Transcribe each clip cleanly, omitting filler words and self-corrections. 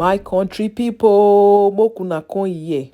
My country people, mokuna kon ye.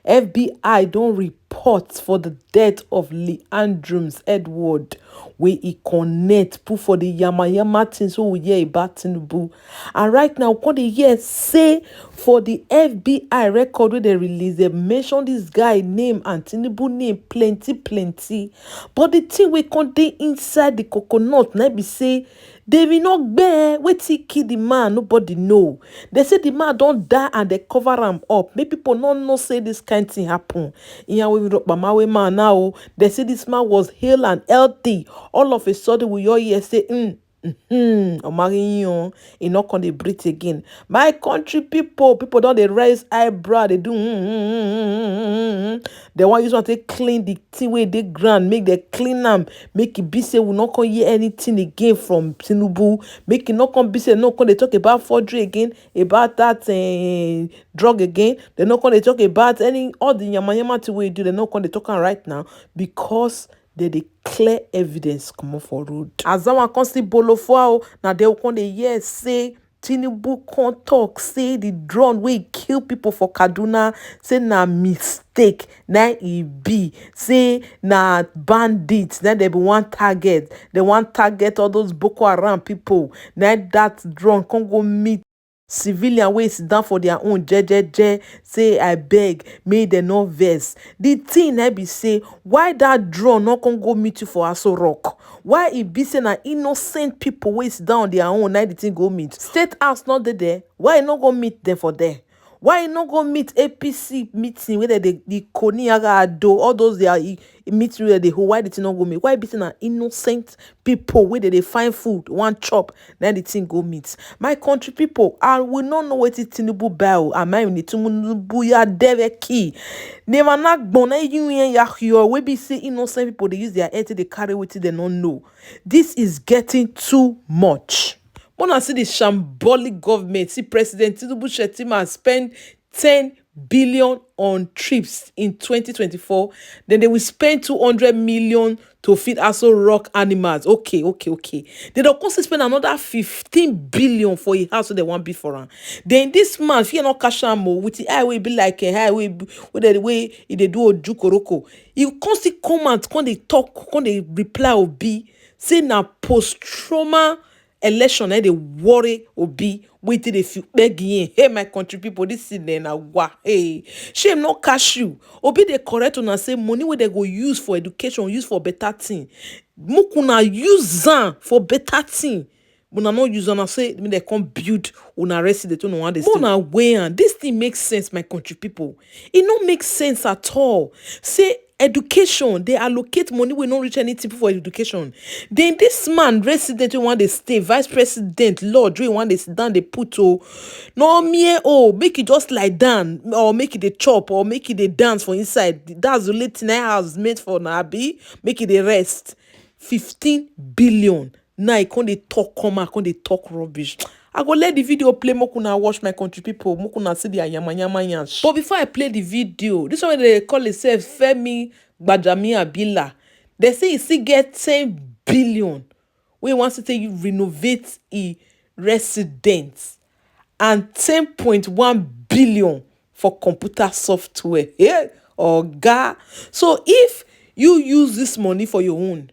FBI don't report for the death of Leandrums Edward, where he connect put for the yama things so we hear about Tinubu. And right now, what they hear say for the FBI record where they release, they mention this guy name and Tinubu name plenty. But the thing we contain inside the coconut, na be say they will not bear wetin kill the man, nobody know. They say the man don't die and they cover him up. Make people not know say this kind thing happen. Man now, they say this man was hale and healthy. All of a sudden we all hear say, he not gonna breathe again. My country people don't they raise eyebrow, they do They want you to clean the thing where they ground, make they clean them, make it be say we not gonna hear anything again from Tinubu, make it not gonna be say no gonna talk about forgery again, about that drug again. They're not gonna talk about any all the yama thing we do, they're not gonna talk right now because they clear evidence come up for road. As that one constantly bolofo now they will dey hear say Tinubu can't talk say the drone wey kill people for Kaduna say na mistake na e be say na bandits na they be one target. They want target all those Boko Haram people. Na that drone can't go meet civilian wey sit down for their own jejeje say I beg make dem no vex. The thing na be say why that drone no can go meet you for Aso Rock? Why e be say na innocent people wey sit down on their own na the thing go meet? State House not there. Why e no go meet them for there? Why e no go meet APC meeting where the Koniaga Ado, all those they are meeting where they hold? Why the thing no go meet? Why be saying na innocent people where they find food, one chop, then the thing go meet? My country people, I will not know what it Tinubu bow. Am I need Tinubu ya deve key? Never not bona you ya we be say innocent people they use their head they carry with it they don't know. This is getting too much. When I see the shambolic government, see President Tinubu Shettima spend 10 billion on trips in 2024, then they will spend 200 million to feed Aso Rock animals. Okay. They don't also spend another 15 billion for a house so they want beef for them. Then this man, if you not cash ammo with the highway be like a highway with the way they do a jukoroko. You constantly comment, when they talk, when they reply or be say na post-trauma election they worry Obi waiting they feel begging. Hey my country people, this is then wa hey shame not cash you Obi they correct on and say money where they go use for education, use for better thing. Mukuna use them for better thing. Muna not use and say they can't build una resident on one day. Muna way and this thing makes sense, my country people. It don't make sense at all. Say education, they allocate money will not reach anything for education. Then this man resident we want to stay, vice president, lord we want to sit down, they put no me make it just lie down or make it a chop or make it a dance for inside. That's the late night house made for Nabi, make it a rest. 15 billion. Now I can't talk can't they talk rubbish. I go let the video play. Mokuna watch, my country people. Mokuna see the yama. But before I play the video, this one they call itself Femi Gbajami Abila. They say he still get 10 billion. We want to take you renovate a residence and 10.1 billion for computer software. Yeah, oga. So if you use this money for your own,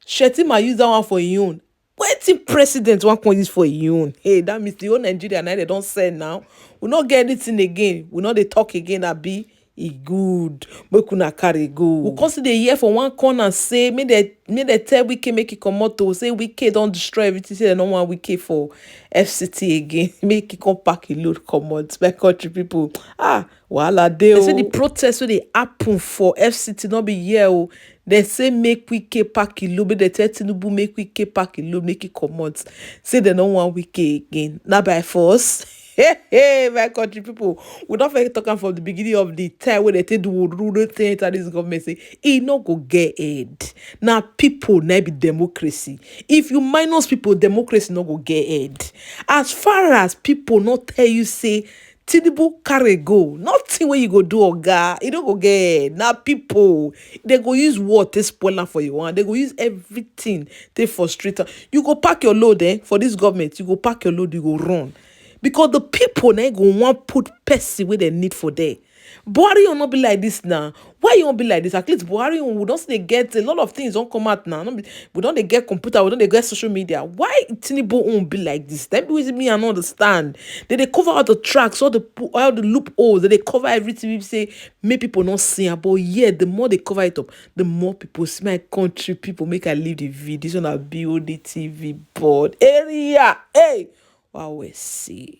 Shettima use that one for your own. Wetin president want use for your own? Hey, that means the whole Nigeria now they don't say now. We not get anything again. We not they talk again. Abi e good. We could carry go. We consider here for one corner say me they tell Wike make it come out to say Wike don't destroy everything. Say they don't want Wike for FCT again. Make it come pack a load come out. My country people. Wala dey. They say the protest where they happen for FCT not be here. They say make Wike pack a load. But they tell Tinubu make Wike pack a load. Make it come out. Say they don't want Wike again. Not by force. Hey, my country people, we don't forget talking from the beginning of the time when they take the rural thing that this government say, it no go get aid. Now people now be democracy. If you minus people, democracy no go get aid. As far as people not tell you say, Tinubu carry go, nothing where you go do oga, you don't go get. Now people, they go use what they spoiler for you one. They go use everything they frustrate. You go pack your load for this government. You go pack your load, you go run. because the people na go want put person where they need for there. Buhari will not be like this now. Why you won't be like this? At least Buhari we don't see they get a lot of things don't come out now. We don't they get computer, we don't they get social media. Why Tinubu won't be like this? That be with me and understand. They cover all the tracks, all the loopholes, they cover everything. We say make people not see, but yeah, the more they cover it up, the more people see my country. People make I leave the video. This one a Bod TV board area. Hey, wow, we see.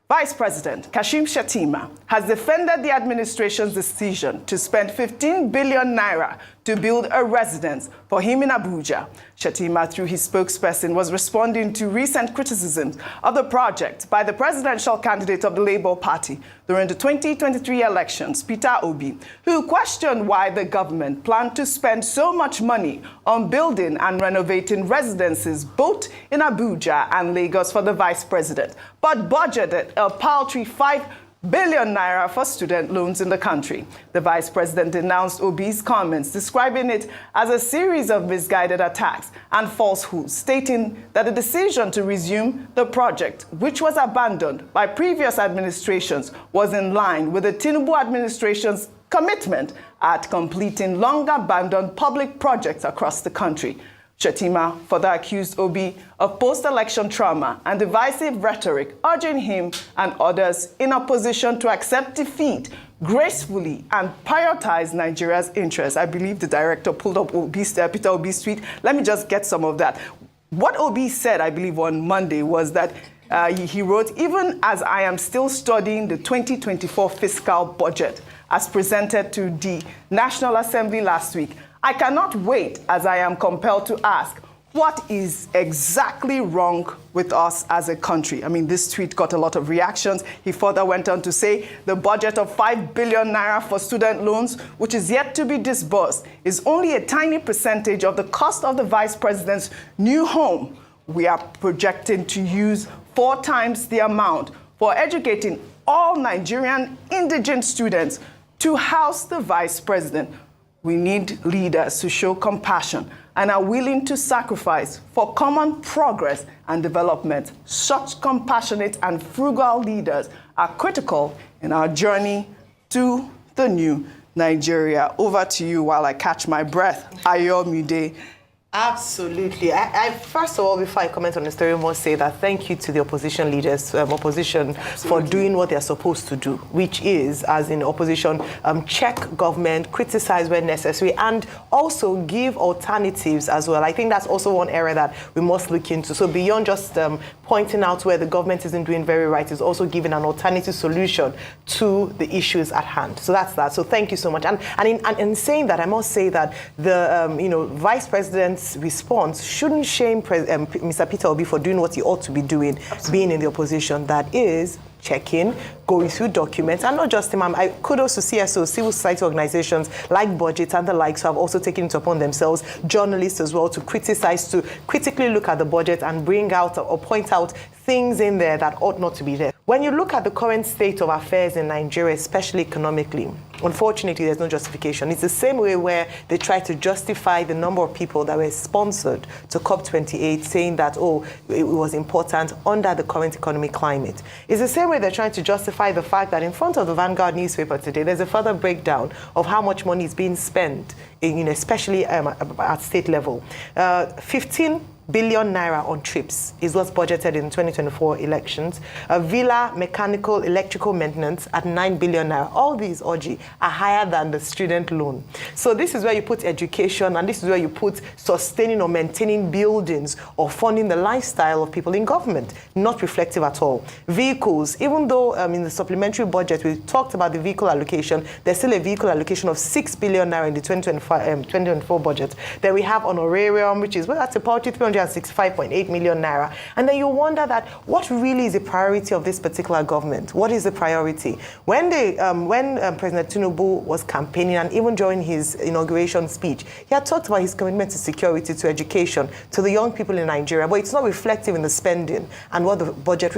Vice President Kashim Shettima has defended the administration's decision to spend 15 billion naira to build a residence for him in Abuja. Shettima, through his spokesperson, was responding to recent criticisms of the project by the presidential candidate of the Labour Party during the 2023 elections, Peter Obi, who questioned why the government planned to spend so much money on building and renovating residences both in Abuja and Lagos for the vice president, but budgeted a paltry 5 billion naira for student loans in the country. The vice president denounced Obi's comments, describing it as a series of misguided attacks and falsehoods, stating that the decision to resume the project, which was abandoned by previous administrations, was in line with the Tinubu administration's commitment at completing long-abandoned public projects across the country. Shettima further accused Obi of post-election trauma and divisive rhetoric, urging him and others in opposition to accept defeat gracefully and prioritize Nigeria's interests. I believe the director pulled up Peter Obi's tweet. Let me just get some of that. What Obi said, I believe, on Monday was that he wrote, "Even as I am still studying the 2024 fiscal budget as presented to the National Assembly last week, I cannot wait as I am compelled to ask, what is exactly wrong with us as a country?" I mean, this tweet got a lot of reactions. He further went on to say the budget of 5 billion naira for student loans, which is yet to be disbursed, is only a tiny percentage of the cost of the vice president's new home. We are projecting to use 4 times the amount for educating all Nigerian indigent students to house the vice president. We need leaders who show compassion and are willing to sacrifice for common progress and development. Such compassionate and frugal leaders are critical in our journey to the new Nigeria. Over to you while I catch my breath. Ayomide. Absolutely. I first of all, before I comment on the story, must say that thank you to the opposition leaders, opposition, for doing what they're supposed to do, which is, as in opposition, check government, criticize when necessary, and also give alternatives as well. I think that's also one area that we must look into. So beyond just pointing out where the government isn't doing very right, is also giving an alternative solution to the issues at hand. So that's that. So thank you so much. And in saying that, I must say that the Vice President's response shouldn't shame Mr. Peter Obi for doing what he ought to be doing, being in the opposition. That is checking, going through documents, and not just him. I kudos to CSO, civil society organizations like Budget and the likes, who have also taken it upon themselves, journalists as well, to criticize, to critically look at the budget and bring out or point out things in there that ought not to be there. When you look at the current state of affairs in Nigeria, especially economically, unfortunately, there's no justification. It's the same way where they try to justify the number of people that were sponsored to COP28, saying that, oh, it was important under the current economic climate. It's the same way they're trying to justify the fact that in front of the Vanguard newspaper today, there's a further breakdown of how much money is being spent, especially at state level. 15 billion naira on trips is what's budgeted in 2024 elections. Villa, mechanical, electrical maintenance at 9 billion naira. All these, Oji, are higher than the student loan. So this is where you put education, and this is where you put sustaining or maintaining buildings or funding the lifestyle of people in government. Not reflective at all. Vehicles, even though in the supplementary budget we talked about the vehicle allocation, there's still a vehicle allocation of 6 billion naira in the 2024 budget. Then we have honorarium, which is, well, that's a paltry 365.8 million naira. And then you wonder that what really is the priority of this particular government? What is the priority? When President Tinubu was campaigning, and even during his inauguration speech, he had talked about his commitment to security, to education, to the young people in Nigeria, but it's not reflective in the spending and what the budget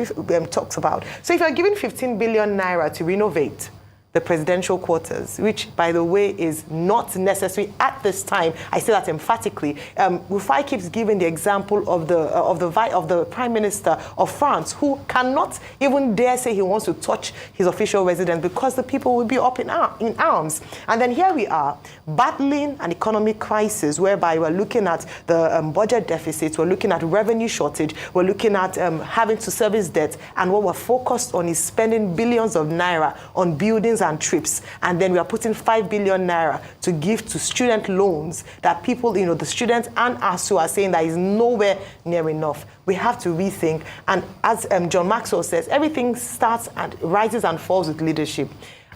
talks about. So if you're giving 15 billion naira to renovate the presidential quarters, which, by the way, is not necessary at this time. I say that emphatically. Rufai keeps giving the example of the Prime Minister of France, who cannot even dare say he wants to touch his official residence because the people will be up in arms. And then here we are, battling an economic crisis whereby we're looking at the budget deficits, we're looking at revenue shortage, we're looking at having to service debt, and what we're focused on is spending billions of naira on buildings and trips, and then we are putting 5 billion naira to give to student loans that people, the students and us who are saying that is nowhere near enough. We have to rethink, and as John Maxwell says, everything starts and rises and falls with leadership.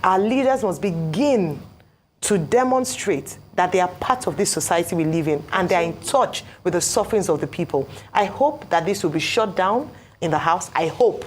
Our leaders must begin to demonstrate that they are part of this society we live in, and they are in touch with the sufferings of the people. I hope that this will be shut down in the House. I hope,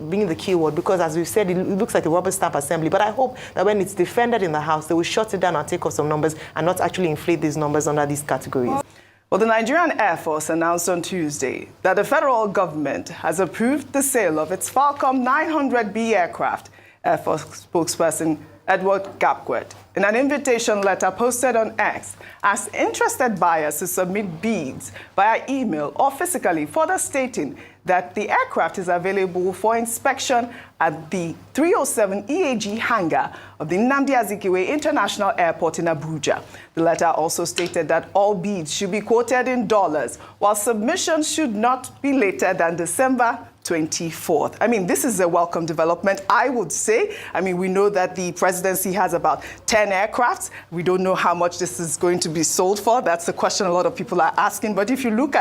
being the key word, because as we said, it looks like a rubber stamp assembly, but I hope that when it's defended in the House, they will shut it down and take off some numbers and not actually inflate these numbers under these categories. Well, the Nigerian Air Force announced on Tuesday that the federal government has approved the sale of its Falcon 900B aircraft. Air Force spokesperson Edward Gapquet, in an invitation letter posted on X, asked interested buyers to submit bids via email or physically, further stating that the aircraft is available for inspection at the 307 EAG hangar of the Nnamdi Azikiwe International Airport in Abuja. The letter also stated that all bids should be quoted in dollars, while submissions should not be later than December 24th. I mean, this is a welcome development, I would say. I mean, we know that the presidency has about 10 aircrafts. We don't know how much this is going to be sold for. That's the question a lot of people are asking. But if you look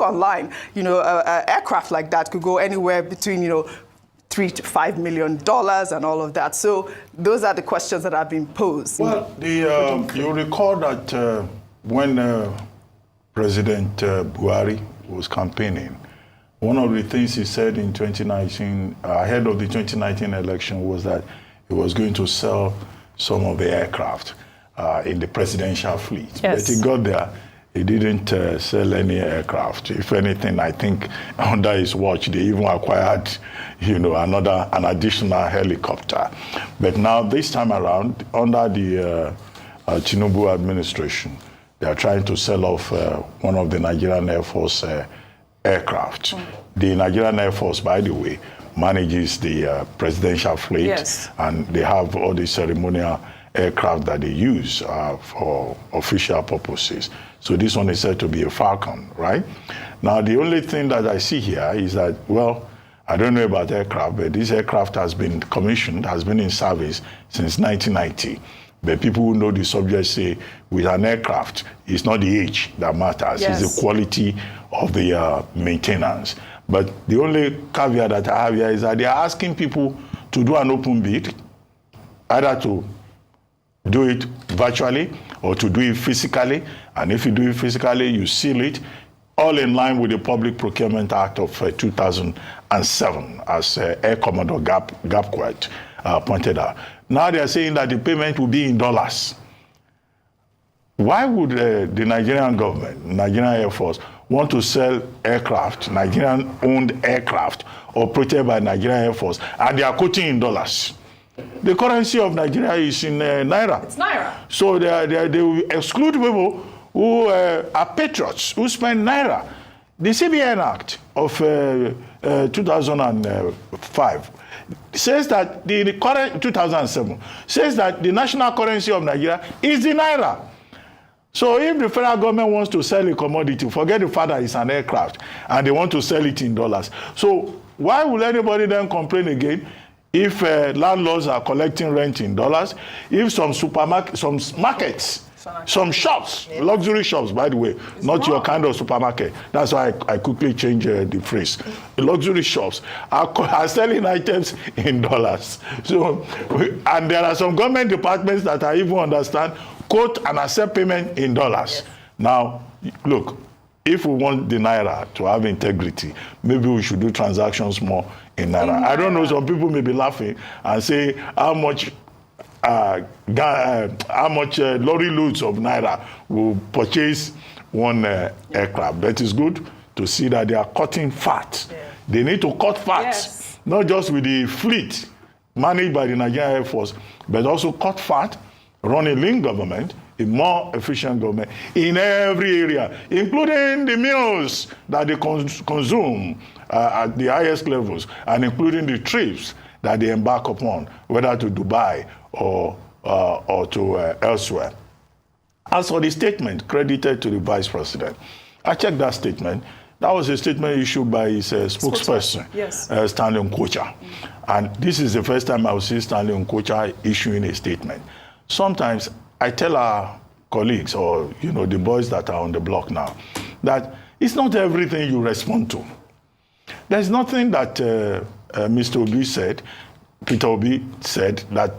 online, aircraft like that could go anywhere between, $3 to $5 million and all of that. So those are the questions that have been posed. Well, you recall that when President Buhari was campaigning, one of the things he said in 2019, ahead of the 2019 election, was that he was going to sell some of the aircraft in the presidential fleet. Yes. But he got there, he didn't sell any aircraft. If anything, I think under his watch, they even acquired, an additional helicopter. But now, this time around, under the Tinubu administration, they are trying to sell off one of the Nigerian Air Force aircraft. The Nigerian Air Force, by the way, manages the presidential fleet, yes, and they have all the ceremonial aircraft that they use for official purposes. So this one is said to be a Falcon, right? Now, the only thing that I see here is that, well, I don't know about aircraft, but this aircraft has been commissioned, has been in service since 1990. But people who know the subject say, with an aircraft, it's not the age that matters, yes, it's the quality of the maintenance. But the only caveat that I have here is that they are asking people to do an open bid, either to do it virtually or to do it physically. And if you do it physically, you seal it, all in line with the Public Procurement Act of 2007, as Air Commodore Gapquet pointed out. Now they are saying that the payment will be in dollars. Why would the Nigerian government, Nigerian Air Force, want to sell aircraft, Nigerian-owned aircraft, operated by Nigerian Air Force, and they are quoting in dollars? The currency of Nigeria is in naira. It's naira. So they will exclude people who are patriots, who spend naira. The CBN Act of 2005 says that the current 2007 says that the national currency of Nigeria is the naira. So if the federal government wants to sell a commodity, forget the fact that it's an aircraft, and they want to sell it in dollars. So why will anybody then complain again if landlords are collecting rent in dollars? If some supermarkets, some markets, some shops, luxury shops, by the way, not your kind of supermarket. That's why I quickly changed the phrase. Luxury shops are selling items in dollars. So, and there are some government departments that I even understand quote and accept payment in dollars. Yes. Now, look, if we want the naira to have integrity, maybe we should do transactions more in naira. I don't know, some people may be laughing and say how much lorry loads of naira will purchase one aircraft. But it's good to see that they are cutting fat. Yeah. They need to cut fat, yes, not just with the fleet managed by the Nigerian Air Force, but also cut fat, run a lean government, a more efficient government in every area, including the meals that they consume at the highest levels, and including the trips that they embark upon, whether to Dubai or to elsewhere. As for the statement credited to the Vice President, I checked that statement. That was a statement issued by his spokesperson, yes. Stanley Nkocha. And this is the first time I will see Stanley Nkocha issuing a statement. Sometimes I tell our colleagues, or the boys that are on the block now, that it's not everything you respond to. There's nothing that Mr. Obi said, Peter Obi said, that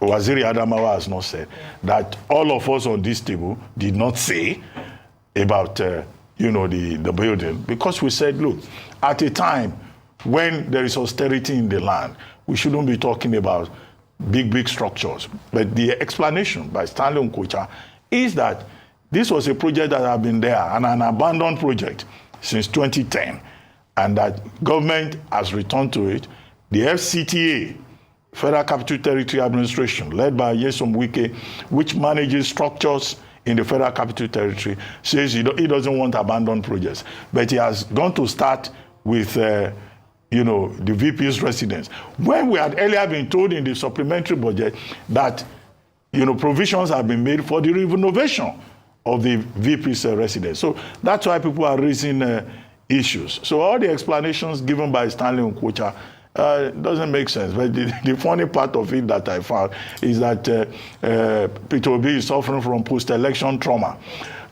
Waziri Adamawa has not said, that all of us on this table did not say about the building, because we said, look, at a time when there is austerity in the land, we shouldn't be talking about big structures. But the explanation by Stanley Nkocha is that this was a project that had been there, and an abandoned project since 2010, and that government has returned to it. The FCTA, Federal Capital Territory Administration, led by Nyesom Wike, which manages structures in the Federal Capital Territory, says he doesn't want abandoned projects. But he has gone to start with the VP's residence. When we had earlier been told in the supplementary budget that provisions have been made for the renovation of the VP's residence. So that's why people are raising issues. So all the explanations given by Stanley Nkocha doesn't make sense. But the funny part of it that I found is that Peter Obi is suffering from post-election trauma.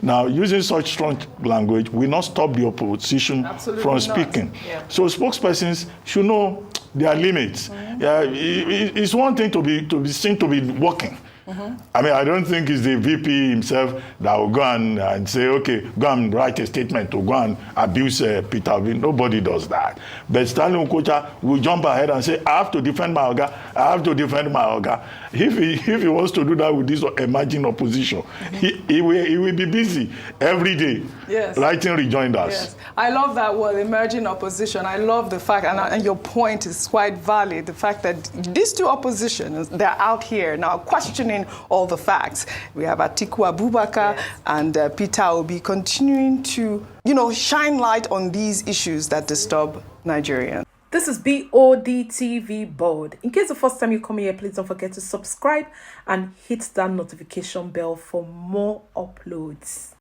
Now, using such strong language will not stop the opposition from speaking. Yeah. So spokespersons should know their limits. It's one thing to be seen to be working. I mean, I don't think it's the VP himself that will go and say, okay, go and write a statement to go and abuse Peter Obi. Nobody does that. But Stanley Nkocha will jump ahead and say, I have to defend my Oga. I have to defend my Oga. If he wants to do that with this emerging opposition, he will be busy every day writing rejoinders. Yes. I love that word, emerging opposition. I love the fact, and your point is quite valid, the fact that these two oppositions, they're out here now questioning all the facts. We have Atiku Abubakar and Peter Obi continuing to, shine light on these issues that disturb Nigerians. This is Bod TV Bod. In case the first time you come here, please don't forget to subscribe and hit that notification bell for more uploads.